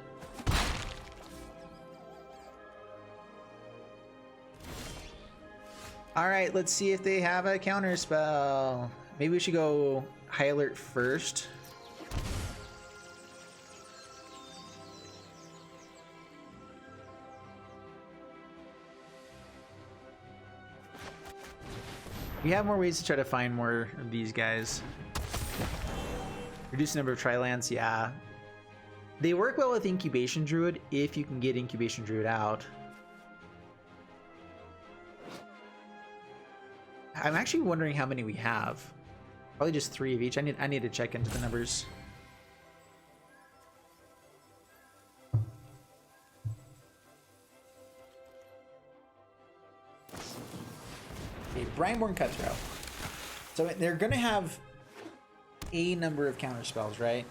Alright, let's see if they have a counter spell. Maybe we should go High Alert first. We have more ways to try to find more of these guys. Reduce the number of tri-lands, yeah. They work well with Incubation Druid if you can get Incubation Druid out. I'm actually wondering how many we have. Probably just 3 of each. I need to check into the numbers. Okay, Brineborn Cutthroat. So they're gonna have a number of counter spells, right?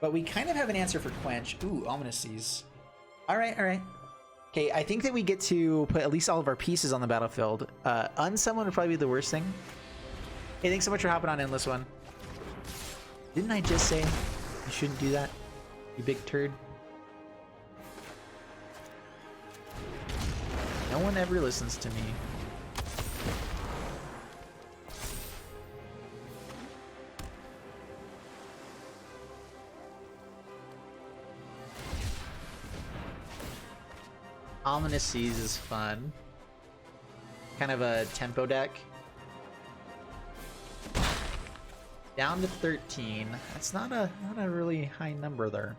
But we kind of have an answer for Quench. Ooh, Ominous Seas. Alright, alright. Okay, I think that we get to put at least all of our pieces on the battlefield. Unsummon would probably be the worst thing. Hey, thanks so much for hopping on Endless One. Didn't I just say you shouldn't do that, you big turd? No one ever listens to me. Ominous Seas is fun. Kind of a tempo deck. Down to 13. That's not a really high number there.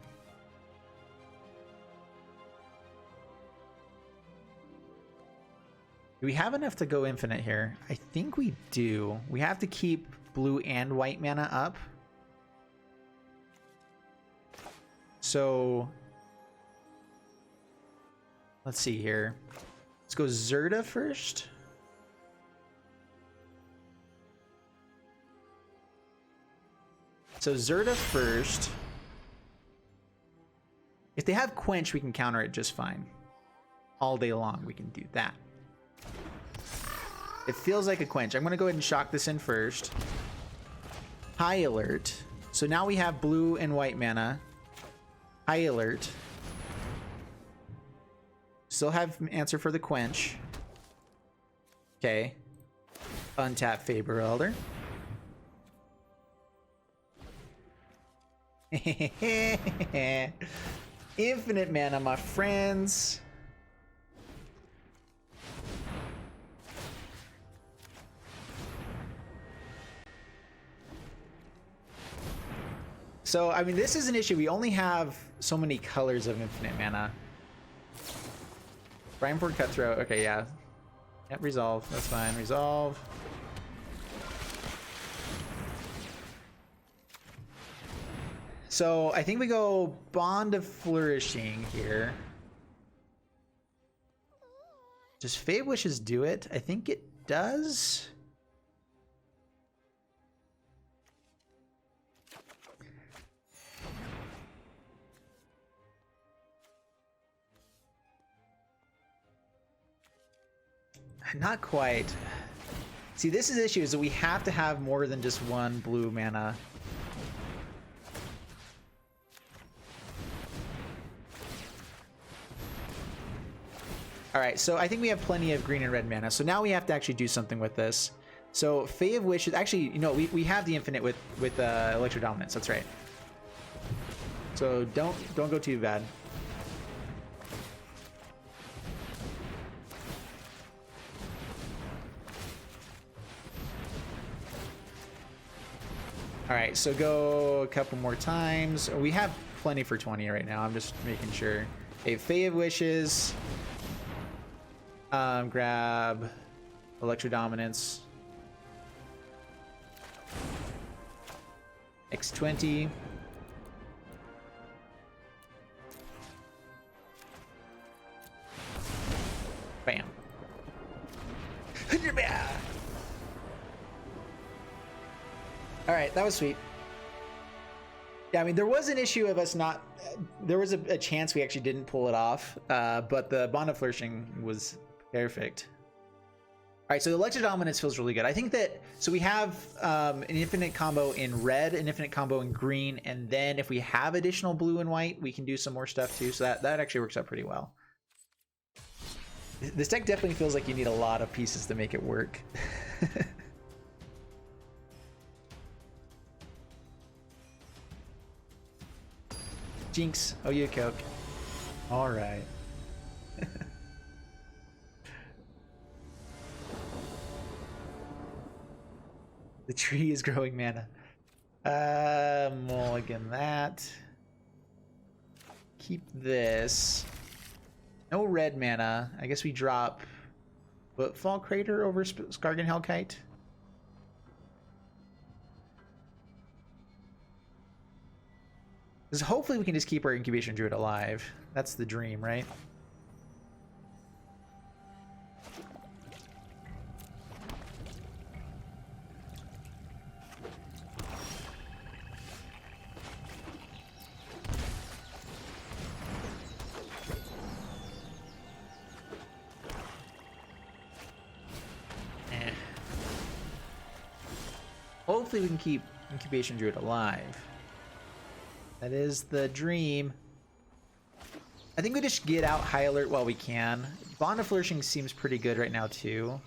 Do we have enough to go infinite here? I think we do. We have to keep blue and white mana up. So let's see here. Let's go Zerda first. So Zerda first. If they have Quench, we can counter it just fine. All day long, we can do that. It feels like a Quench. I'm going to go ahead and shock this in first. High Alert. So now we have blue and white mana. High Alert. Still have answer for the Quench. Okay. Untap Faber Elder. Infinite mana, my friends. So, I mean, this is an issue. We only have so many colors of infinite mana. Primeport Cutthroat. Okay, yeah. Yep, resolve. That's fine. Resolve. So, I think we go Bond of Flourishing here. Does Fave Wishes do it? I think it does. Not quite. See, this is the issue, is that we have to have more than just one blue mana. Alright, so I think we have plenty of green and red mana. So now we have to actually do something with this. So Fae of Wishes, actually, you know, we have the infinite with Electro Dominance, that's right. So don't go too bad. All right, so go a couple more times. We have plenty for 20 right now. I'm just making sure. A Fae of Wishes. Grab Electro Dominance. X20. Bam. All right, that was sweet. Yeah, I mean, there was an issue of us not... There was a chance we actually didn't pull it off, but the Bond of Flourishing was perfect. All right, so the Electro Dominance feels really good. I think that... So we have an infinite combo in red, an infinite combo in green, and then if we have additional blue and white, we can do some more stuff too. So that actually works out pretty well. This deck definitely feels like you need a lot of pieces to make it work. Jinx. Oh, you Coke. All right. The tree is growing mana. Mulligan that. Keep this. No red mana. I guess we drop Footfall Crater over Skargan Hellkite. Because hopefully we can just keep our Incubation Druid alive. That's the dream, right? Hopefully we can keep Incubation Druid alive. That is the dream. I think we just get out High Alert while we can. Bond of Flourishing seems pretty good right now too.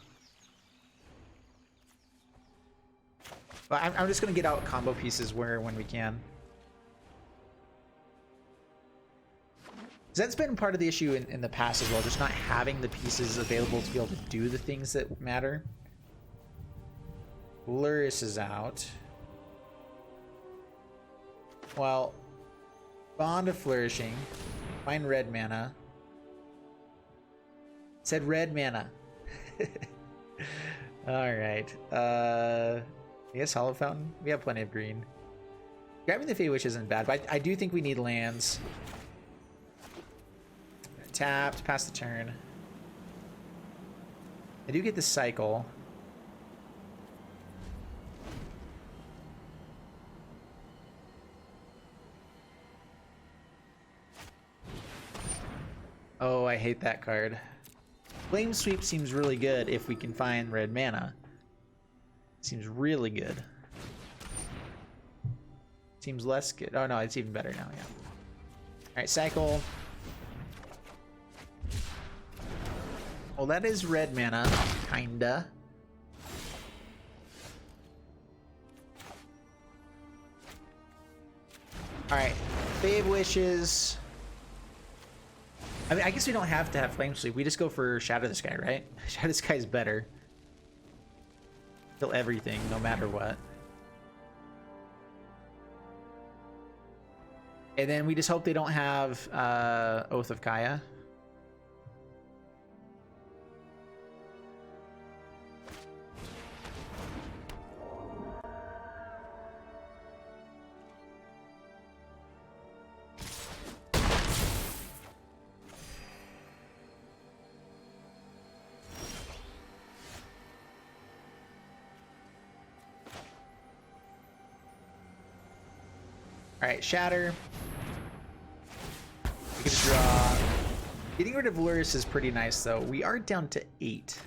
But I'm just going to get out combo pieces when we can. That's been part of the issue in the past as well, just not having the pieces available to be able to do the things that matter. Luris is out. Well, Bond of Flourishing. Find red mana. It said red mana. Alright. I guess Hollow Fountain. We have plenty of green. Grabbing the Fey Wish isn't bad, but I do think we need lands. Tapped, pass the turn. I do get the cycle. Oh, I hate that card. Flame Sweep seems really good if we can find red mana. Seems really good. Seems less good. Oh no, it's even better now, yeah. Alright, cycle. Well, that is red mana, kinda. Alright, Fave Wishes. I mean, I guess we don't have to have Flame Sweep. We just go for Shadow the Sky, right? Shadow the Sky is better. Kill everything, no matter what. And then we just hope they don't have Oath of Kaya. All right, Shatter. We can draw. Getting rid of Luris is pretty nice, though. We are down to 8.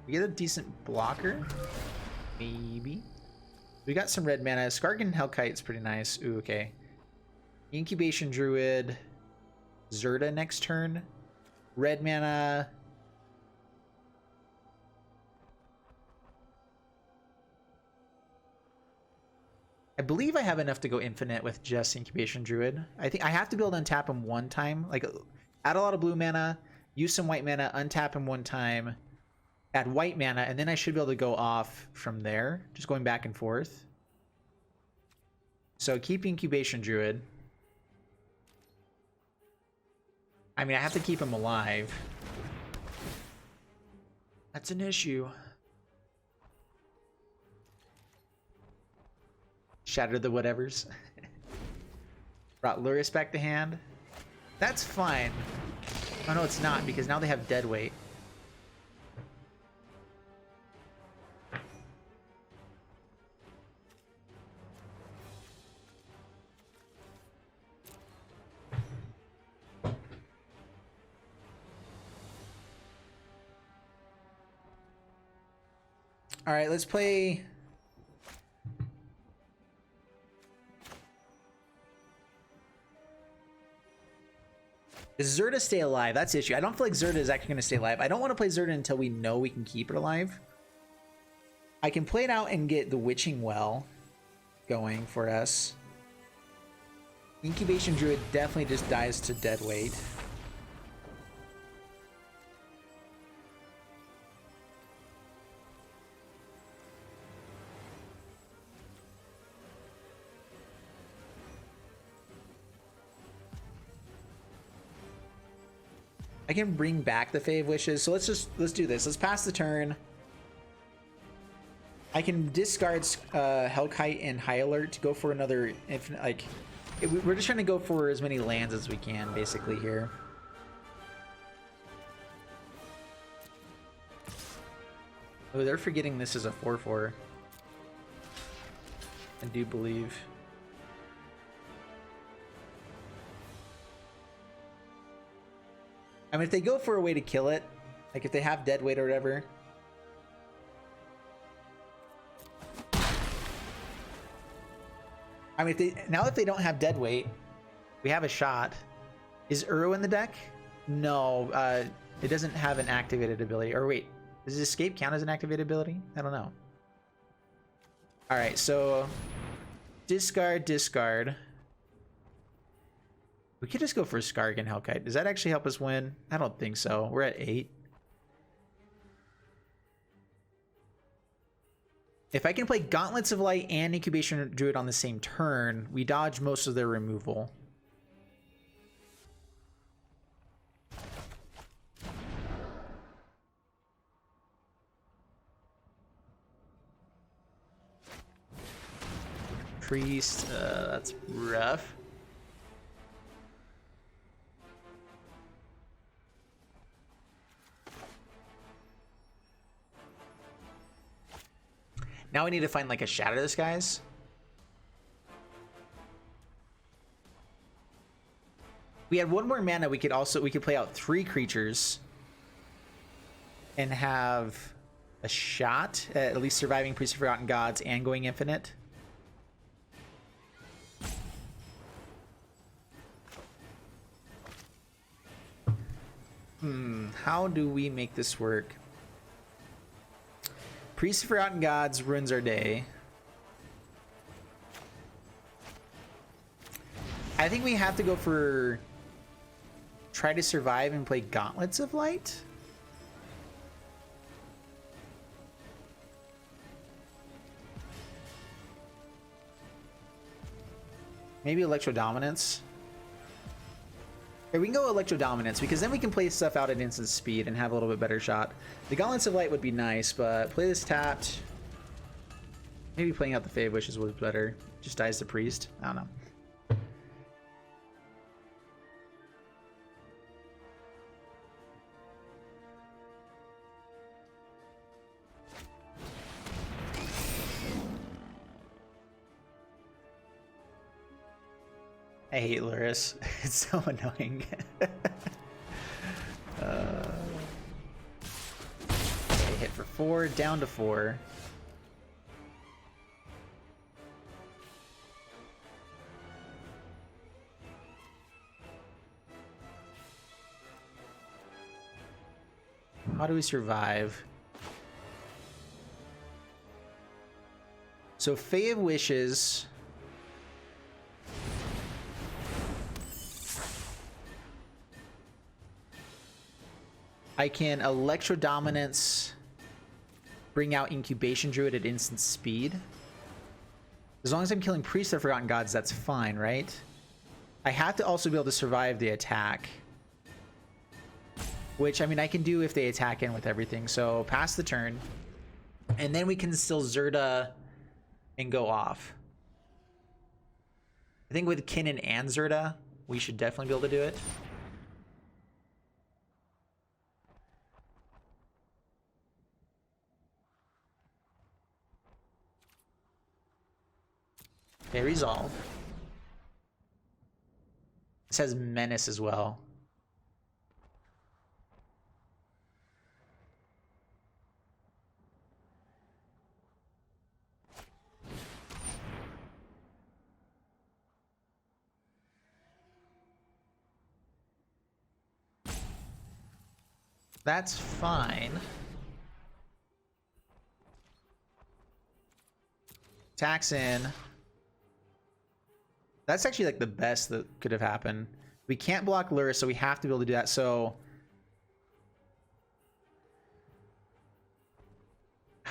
We get a decent blocker, maybe. We got some red mana. Skargan Hellkite's pretty nice. Ooh, okay. Incubation Druid, Zerta next turn. Red mana. I believe I have enough to go infinite with just Incubation Druid. I think I have to be able to untap him one time. Like, add a lot of blue mana, use some white mana, untap him one time, add white mana, and then I should be able to go off from there. Just going back and forth. So keep Incubation Druid. I mean, I have to keep him alive. That's an issue. Shatter the whatevers. Brought Luris back to hand. That's fine. Oh no, it's not, because now they have dead weight. All right, let's play. Does Zerta stay alive? That's the issue. I don't feel like Zerta is actually going to stay alive. I don't want to play Zerta until we know we can keep it alive. I can play it out and get the Witching Well going for us. Incubation Druid definitely just dies to dead weight. I can bring back the Fae of Wishes, so let's do this. Let's pass the turn. I can discard Hellkite and High Alert to go for another infinite. Like, we're just trying to go for as many lands as we can, basically here. Oh, they're forgetting this is a 4/4. I do believe. I mean, if they go for a way to kill it, like if they have dead weight or whatever. I mean, now that they don't have dead weight, we have a shot. Is Uro in the deck? No, it doesn't have an activated ability. Or wait, does Escape count as an activated ability? I don't know. All right, so discard. We could just go for Skargan Hellkite. Does that actually help us win? I don't think so. We're at 8. If I can play Gauntlets of Light and Incubation Druid on the same turn, we dodge most of their removal. Priest, that's rough. Now we need to find like a Shatter the Skies. We had one more mana. We could play out 3 creatures and have a shot at least surviving Priest of Forgotten Gods and going infinite. How do we make this work? Priest of Forgotten Gods ruins our day. I think we have to go for try to survive and play Gauntlets of Light. Maybe Electro Dominance. Here, we can go Electro Dominance because then we can play stuff out at instant speed and have a little bit better shot. The Gauntlets of Light would be nice, but play this tapped. Maybe playing out the Fave Wishes was better. Just dies the Priest. I don't know. I hate Luris. It's so annoying. Okay, hit for 4, down to 4. How do we survive? So Fae of Wishes. I can Electro Dominance, bring out Incubation Druid at instant speed. As long as I'm killing Priest of Forgotten Gods, that's fine, right? I have to also be able to survive the attack. Which, I mean, I can do if they attack in with everything. So, pass the turn. And then we can still Zerta and go off. I think with Kinnan and Zerta, we should definitely be able to do it. Okay, resolve. It says Menace as well. That's fine. Tax in. That's actually like the best that could have happened. We can't block Luris, so we have to be able to do that. So,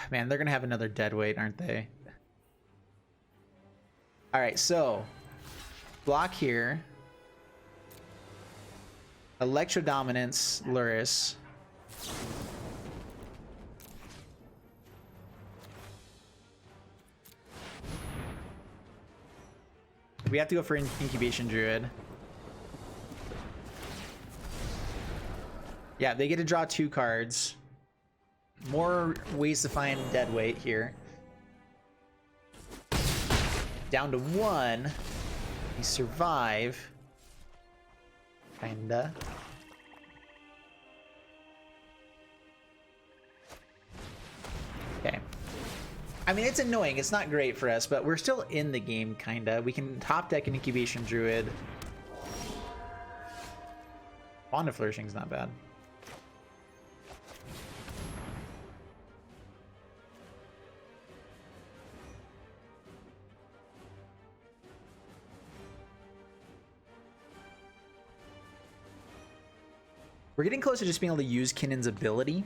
man, they're gonna have another deadweight, aren't they? All right, so block here. Electro Dominance, Luris. We have to go for Incubation Druid. Yeah, they get to draw 2 cards. More ways to find deadweight here. Down to 1. We survive. Kinda. Okay. I mean, it's annoying. It's not great for us, but we're still in the game, kinda. We can top deck an Incubation Druid. Bond of Flourishing's not bad. We're getting close to just being able to use Kinnan's ability.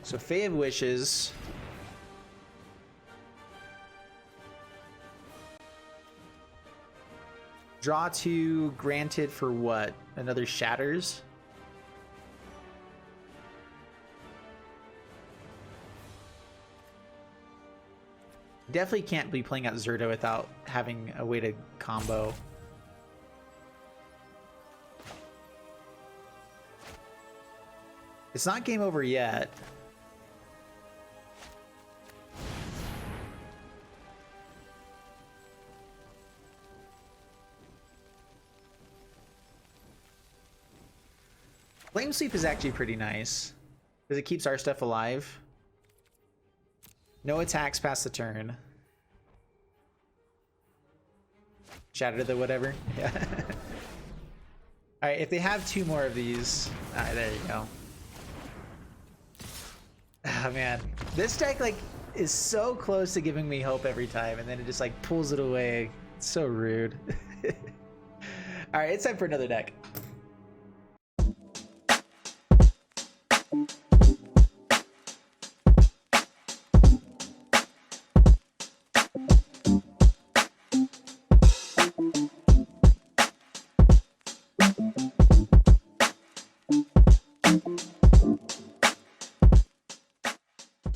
So Fae of Wishes. Draw 2, granted for what? Another Shatters? Definitely can't be playing out Zerta without having a way to combo. It's not game over yet. Flame Sweep is actually pretty nice because it keeps our stuff alive. No attacks past the turn. Shatter the whatever. Yeah. Alright, if they have 2 more of these. Alright, there you go. Oh man. This deck like is so close to giving me hope every time, and then it just like pulls it away. It's so rude. Alright, it's time for another deck.